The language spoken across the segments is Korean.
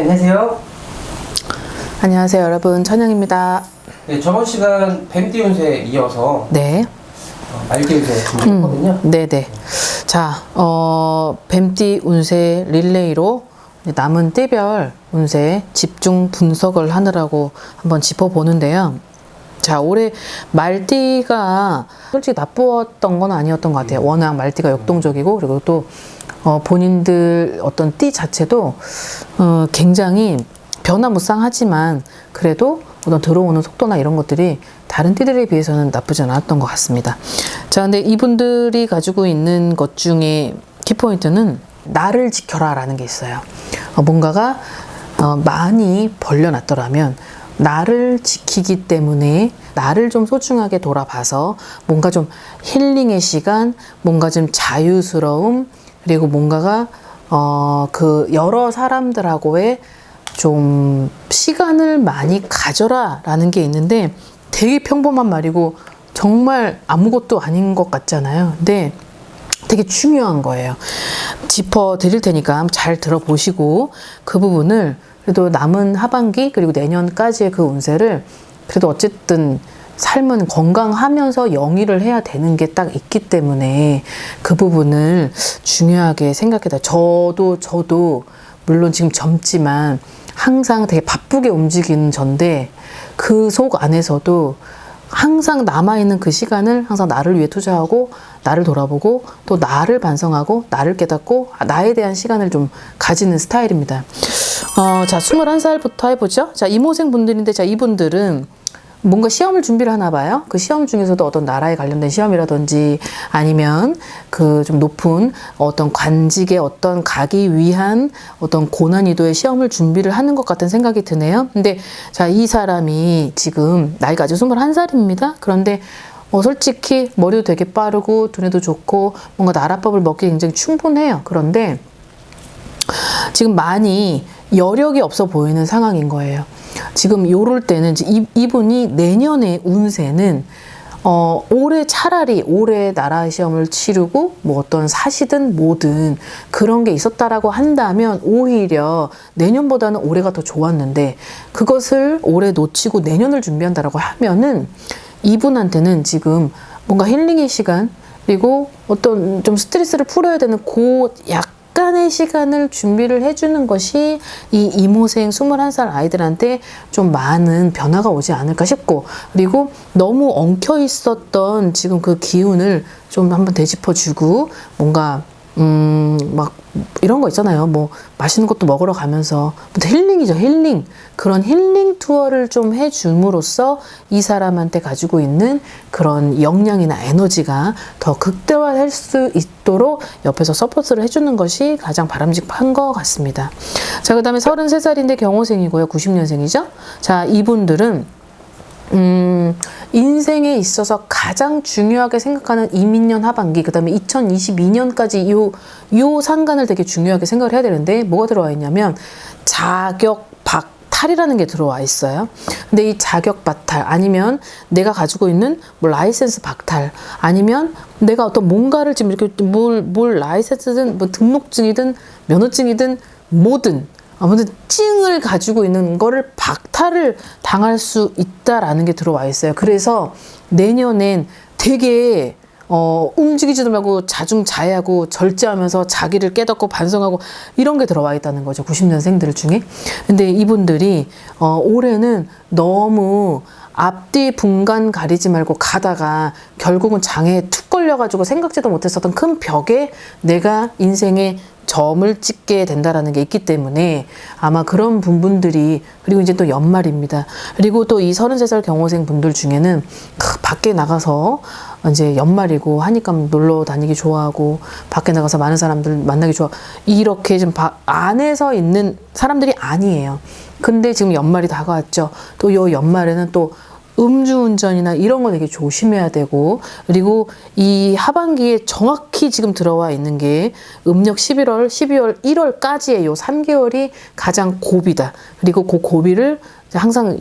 안녕하세요. 안녕하세요 여러분, 천영입니다. 네, 저번 시간 뱀띠 운세에 이어서 네. 말띠 운세 준비했거든요. 네네. 자, 뱀띠 운세 릴레이로 남은 띠별 운세 집중 분석을 하느라고 한번 짚어보는데요. 자, 올해 말띠가 솔직히 나쁘었던 건 아니었던 것 같아요. 워낙 말띠가 역동적이고, 그리고 또 본인들 어떤 띠 자체도 굉장히 변화무쌍하지만 그래도 어떤 들어오는 속도나 이런 것들이 다른 띠들에 비해서는 나쁘지 않았던 것 같습니다. 자, 근데 이분들이 가지고 있는 것 중에 키포인트는 나를 지켜라 라는 게 있어요. 뭔가가 많이 벌려놨더라면 나를 지키기 때문에 나를 좀 소중하게 돌아봐서 뭔가 좀 힐링의 시간, 뭔가 좀 자유스러움, 그리고 뭔가가 그 여러 사람들하고의 좀 시간을 많이 가져라 라는 게 있는데 되게 평범한 말이고 정말 아무것도 아닌 것 같잖아요. 근데 되게 중요한 거예요. 짚어 드릴 테니까 잘 들어보시고 그 부분을 그래도 남은 하반기 그리고 내년까지의 그 운세를 그래도 어쨌든 삶은 건강하면서 영위를 해야 되는 게 딱 있기 때문에 그 부분을 중요하게 생각해다. 저도 물론 지금 젊지만 항상 되게 바쁘게 움직이는 전데 그 속 안에서도 항상 남아있는 그 시간을 항상 나를 위해 투자하고 나를 돌아보고 또 나를 반성하고 나를 깨닫고 나에 대한 시간을 좀 가지는 스타일입니다. 자, 21살부터 해보죠. 자, 이모생 분들인데 자, 이분들은 뭔가 시험을 준비를 하나 봐요. 그 시험 중에서도 어떤 나라에 관련된 시험이라든지 아니면 그 좀 높은 어떤 관직에 어떤 가기 위한 어떤 고난이도의 시험을 준비를 하는 것 같은 생각이 드네요. 근데 자, 이 사람이 지금 나이가 아직 21살입니다. 그런데 솔직히 머리도 되게 빠르고 두뇌도 좋고 뭔가 나라법을 먹기 굉장히 충분해요. 그런데 지금 많이 여력이 없어 보이는 상황인 거예요. 지금 요럴 때는 이분이 내년의 운세는 올해 차라리 올해 나라 시험을 치르고 뭐 어떤 사시든 뭐든 그런 게 있었다라고 한다면 오히려 내년보다는 올해가 더 좋았는데 그것을 올해 놓치고 내년을 준비한다라고 하면은 이분한테는 지금 뭔가 힐링의 시간 그리고 어떤 좀 스트레스를 풀어야 되는 약간의 시간을 준비를 해주는 것이 이 이모생 21살 아이들한테 좀 많은 변화가 오지 않을까 싶고 그리고 너무 엉켜 있었던 지금 그 기운을 좀 한번 되짚어주고 뭔가 막 이런 거 있잖아요. 뭐 맛있는 것도 먹으러 가면서 힐링이죠. 힐링. 그런 힐링 투어를 좀 해줌으로써 이 사람한테 가지고 있는 그런 역량이나 에너지가 더 극대화할 수 있도록 옆에서 서포트를 해주는 것이 가장 바람직한 것 같습니다. 자, 그 다음에 33살인데 경호생이고요. 90년생이죠. 자, 이분들은 인생에 있어서 가장 중요하게 생각하는 이민년 하반기, 그 다음에 2022년까지 요 상간을 되게 중요하게 생각을 해야 되는데 뭐가 들어와 있냐면 자격 박탈이라는 게 들어와 있어요. 근데 이 자격 박탈 아니면 내가 가지고 있는 뭐 라이센스 박탈 아니면 내가 어떤 뭔가를 지금 이렇게 뭘 라이센스든 뭐 등록증이든 면허증이든 뭐든 아무튼 찡을 가지고 있는 거를 박탈을 당할 수 있다라는 게 들어와 있어요. 그래서 내년엔 되게 움직이지도 말고 자중자애하고 절제하면서 자기를 깨닫고 반성하고 이런 게 들어와 있다는 거죠. 90년생들 중에. 근데 이분들이 올해는 너무 앞뒤 분간 가리지 말고 가다가 결국은 장애에 툭 걸려가지고 생각지도 못했었던 큰 벽에 내가 인생의 점을 찍게 된다라는 게 있기 때문에 아마 그런 부분들이 그리고 이제 또 연말입니다. 그리고 또 이 33살 경호생 분들 중에는 밖에 나가서 이제 연말이고 하니까 놀러 다니기 좋아하고 밖에 나가서 많은 사람들 만나기 좋아 이렇게 좀 안에서 있는 사람들이 아니에요. 근데 지금 연말이 다가왔죠. 또 요 연말에는 또 음주운전이나 이런 거 되게 조심해야 되고 그리고 이 하반기에 정확히 지금 들어와 있는 게 음력 11월, 12월, 1월까지의 요 3개월이 가장 고비다. 그리고 그 고비를 항상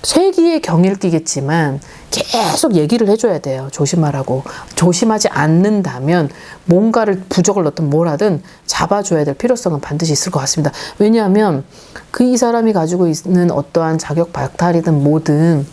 쇠기의 경일기겠지만 계속 얘기를 해줘야 돼요. 조심하라고. 조심하지 않는다면 뭔가를 부적을 넣든 뭘 하든 잡아줘야 될 필요성은 반드시 있을 것 같습니다. 왜냐하면 이 사람이 가지고 있는 어떠한 자격 박탈이든 뭐든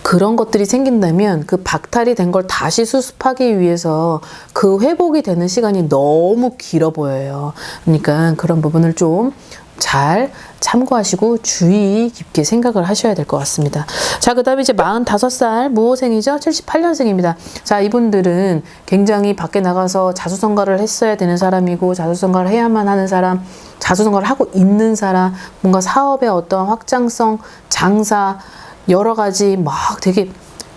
그런 것들이 생긴다면 그 박탈이 된 걸 다시 수습하기 위해서 그 회복이 되는 시간이 너무 길어 보여요. 그러니까 그런 부분을 좀 잘 참고하시고 주의 깊게 생각을 하셔야 될 것 같습니다. 자, 그 다음에 이제 45살 무호생이죠. 78년생입니다. 자, 이분들은 굉장히 밖에 나가서 자수성가를 했어야 되는 사람이고 자수성가를 해야만 하는 사람, 자수성가를 하고 있는 사람, 뭔가 사업의 어떤 확장성, 장사, 여러 가지 막 되게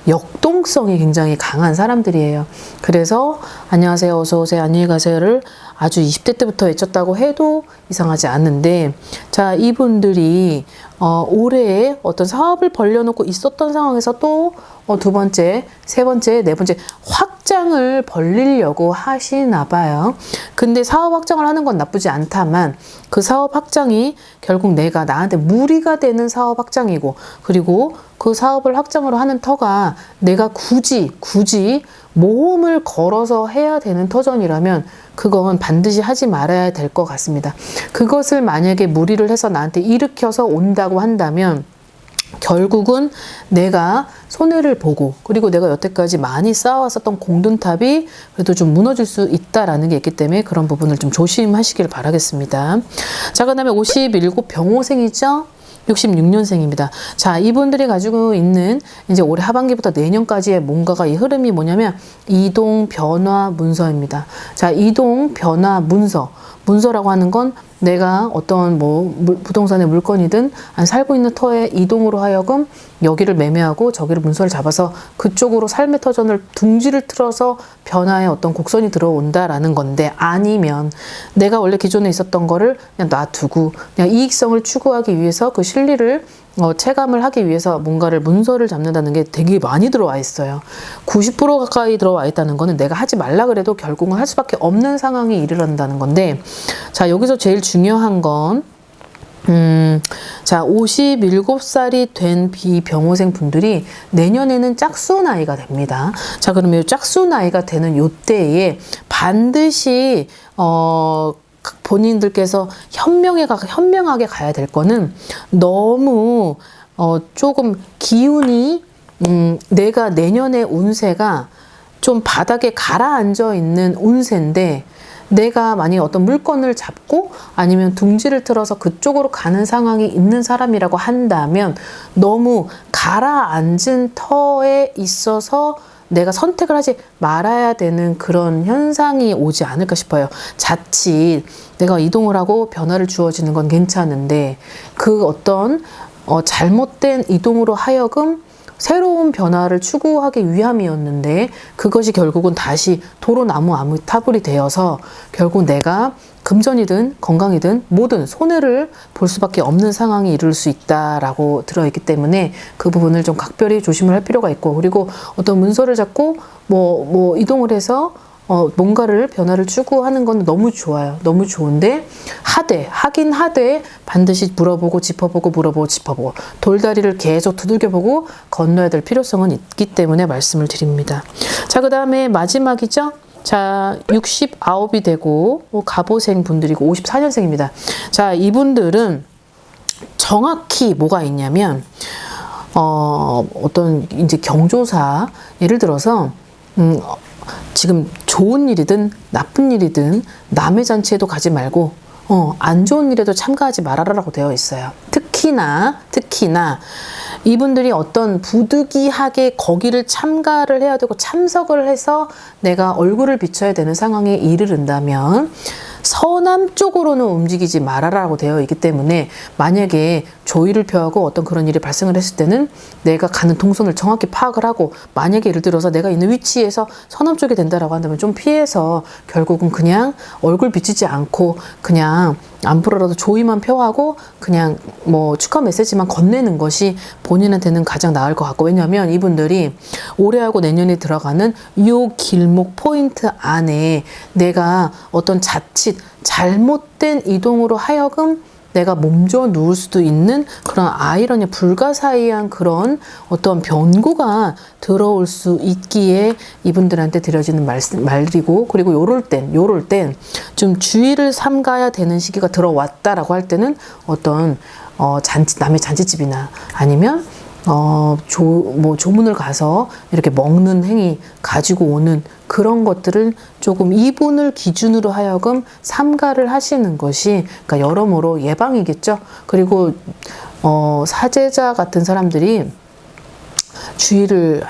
역동성이 굉장히 강한 사람들이에요. 그래서 안녕하세요, 어서오세요, 안녕히 가세요를 아주 20대 때부터 외쳤다고 해도 이상하지 않는데, 자, 이분들이 올해에 어떤 사업을 벌려놓고 있었던 상황에서 또 두 번째, 세 번째, 네 번째 확장을 벌리려고 하시나 봐요. 근데 사업 확장을 하는 건 나쁘지 않다만 그 사업 확장이 결국 내가 나한테 무리가 되는 사업 확장이고, 그리고 그 사업을 확장으로 하는 터가 내가 굳이 모험을 걸어서 해야 되는 터전이라면 그건 반드시 하지 말아야 될 것 같습니다. 그것을 만약에 무리를 해서 나한테 일으켜서 온다고 한다면 결국은 내가 손해를 보고, 그리고 내가 여태까지 많이 쌓아왔었던 공든탑이 그래도 좀 무너질 수 있다라는 게 있기 때문에 그런 부분을 좀 조심하시길 바라겠습니다. 자, 그 다음에 57 병호생이죠. 66년생입니다. 자, 이분들이 가지고 있는 이제 올해 하반기부터 내년까지의 뭔가가 이 흐름이 뭐냐면 이동, 변화, 문서입니다. 자, 이동, 변화, 문서라고 하는 건 내가 어떤 부동산의 물건이든 살고 있는 터에 이동으로 하여금 여기를 매매하고 저기를 문서를 잡아서 그쪽으로 삶의 터전을 둥지를 틀어서 변화의 어떤 곡선이 들어온다라는 건데, 아니면 내가 원래 기존에 있었던 거를 그냥 놔두고 그냥 이익성을 추구하기 위해서 그 실리를 체감을 하기 위해서 뭔가를 문서를 잡는다는 게 되게 많이 들어와 있어요. 90% 가까이 들어와 있다는 거는 내가 하지 말라 그래도 결국은 할 수밖에 없는 상황이 이르른다는 건데, 자, 여기서 제일 중요한 건 자, 57살이 된 비병호생 분들이 내년에는 짝수 나이가 됩니다. 자, 그러면 이 짝수 나이가 되는 요 때에 반드시 본인들께서 현명하게 가야 될 거는, 너무 조금 기운이 내가 내년에 운세가 좀 바닥에 가라앉아 있는 운세인데, 내가 만약에 어떤 물건을 잡고 아니면 둥지를 틀어서 그쪽으로 가는 상황이 있는 사람이라고 한다면 너무 가라앉은 터에 있어서 내가 선택을 하지 말아야 되는 그런 현상이 오지 않을까 싶어요. 자칫 내가 이동을 하고 변화를 주어지는 건 괜찮은데 그 어떤 잘못된 이동으로 하여금 새로운 변화를 추구하기 위함이었는데 그것이 결국은 다시 도로나무 아미타불이 되어서 결국 내가 금전이든 건강이든 뭐든 손해를 볼 수밖에 없는 상황이 이룰 수 있다라고 들어있기 때문에 그 부분을 좀 각별히 조심을 할 필요가 있고, 그리고 어떤 문서를 잡고 뭐 이동을 해서 뭔가를 변화를 추구하는 건 너무 좋아요. 너무 좋은데 하긴 하되 반드시 물어보고 짚어보고 물어보고 짚어보고 돌다리를 계속 두들겨보고 건너야 될 필요성은 있기 때문에 말씀을 드립니다. 자, 그 다음에 마지막이죠. 자, 69이 되고 갑오생 분들이고 54년생입니다. 자, 이분들은 정확히 뭐가 있냐면 어떤 이제 경조사, 예를 들어서 지금 좋은 일이든 나쁜 일이든 남의 잔치에도 가지 말고 안 좋은 일에도 참가하지 말아라라고 되어 있어요. 특히나 이분들이 어떤 부득이하게 거기를 참가를 해야 되고 참석을 해서 내가 얼굴을 비춰야 되는 상황에 이르른다면 서남 쪽으로는 움직이지 말아라고 되어 있기 때문에, 만약에 조의를 표하고 어떤 그런 일이 발생을 했을 때는 내가 가는 동선을 정확히 파악을 하고, 만약에 예를 들어서 내가 있는 위치에서 서남 쪽이 된다라고 한다면 좀 피해서 결국은 그냥 얼굴 비치지 않고 그냥 안부로라도 조의만 표하고 그냥 뭐 축하 메시지만 건네는 것이 본인한테는 가장 나을 것 같고, 왜냐하면 이분들이 올해하고 내년에 들어가는 요 길목 포인트 안에 내가 어떤 자칫 잘못된 이동으로 하여금 내가 몸져 누울 수도 있는 그런 아이러니 불가사의한 그런 어떤 변고가 들어올 수 있기에 이분들한테 드려지는 말이고, 그리고 요럴 땐 좀 주의를 삼가야 되는 시기가 들어왔다라고 할 때는 어떤 남의 잔치집이나 아니면 조문을 가서 이렇게 먹는 행위 가지고 오는 그런 것들을 조금 이분을 기준으로 하여금 삼가를 하시는 것이, 그러니까 여러모로 예방이겠죠. 그리고 사제자 같은 사람들이 주의를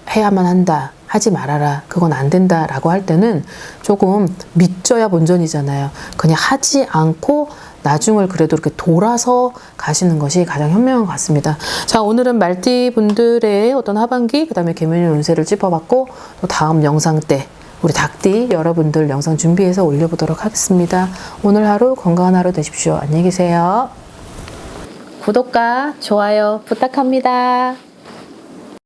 해야만 한다, 하지 말아라, 그건 안 된다 라고 할 때는 조금 믿져야 본전이잖아요. 그냥 하지 않고 나중을 그래도 이렇게 돌아서 가시는 것이 가장 현명한 것 같습니다. 자, 오늘은 말띠 분들의 어떤 하반기, 그 다음에 개묘년 운세를 짚어봤고, 또 다음 영상 때 우리 닭띠 여러분들 영상 준비해서 올려보도록 하겠습니다. 오늘 하루 건강한 하루 되십시오. 안녕히 계세요. 구독과 좋아요 부탁합니다.